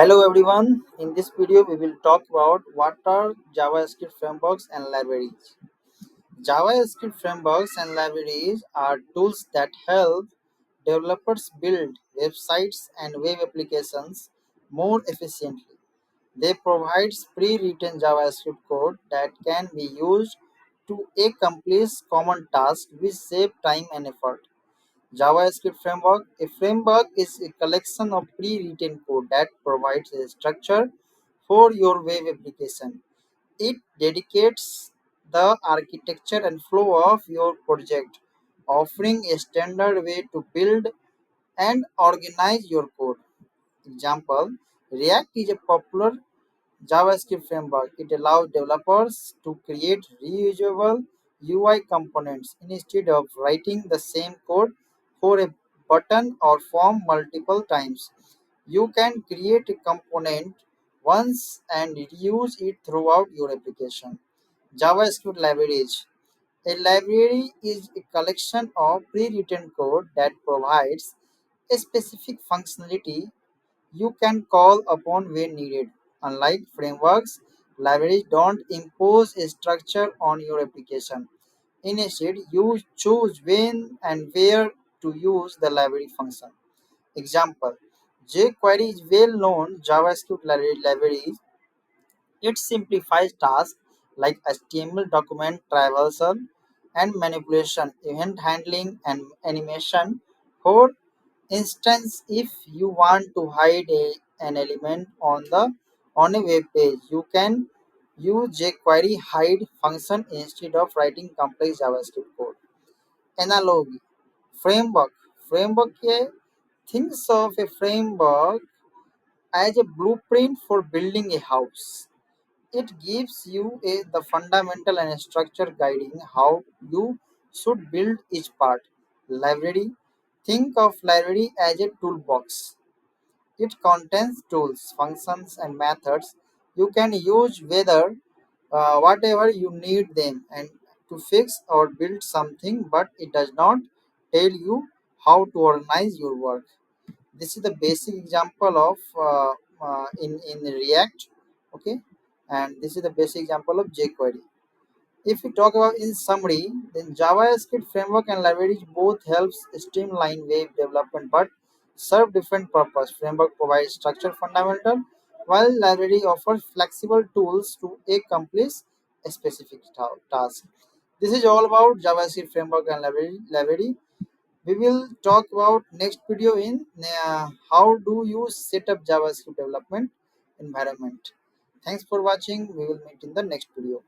Hello everyone. In this video we will talk about what are JavaScript frameworks and libraries. JavaScript frameworks and libraries are tools that help developers build websites and web applications more efficiently. They provide pre-written JavaScript code that can be used to accomplish common tasks which save time and effort. JavaScript framework. A framework is a collection of pre-written code that provides a structure for your web application. It dedicates the architecture and flow of your project, offering a standard way to build and organize your code. Example: React is a popular JavaScript framework. It allows developers to create reusable UI components instead of writing the same code for a button or form multiple times. You can create a component once and reuse it throughout your application. JavaScript libraries. A library is a collection of pre-written code that provides a specific functionality you can call upon when needed. Unlike frameworks, libraries don't impose a structure on your application. Instead, you choose when and where to use the library function. Example: jQuery is well-known JavaScript library. It simplifies tasks like HTML document traversal and manipulation, event handling, and animation. For instance, if you want to hide an element on a web page, you can use jQuery hide function instead of writing complex JavaScript code. Analogy. Framework. Framework thinks of a framework as a blueprint for building a house. It gives you the fundamental and structure guiding how you should build each part. Library. Think of library as a toolbox. It contains tools, functions, and methods you can use whatever you need them and to fix or build something, but it does not tell you how to organize your work. This is the basic example of in React, okay, and this is the basic example of jQuery. If we talk about in summary, then JavaScript framework and libraries both helps streamline web development but serve different purpose. Framework provides structure fundamental, while library offers flexible tools to accomplish a specific task. This is all about JavaScript framework and library. We will talk about next video in how do you set up JavaScript development environment. Thanks for watching. We will meet in the next video.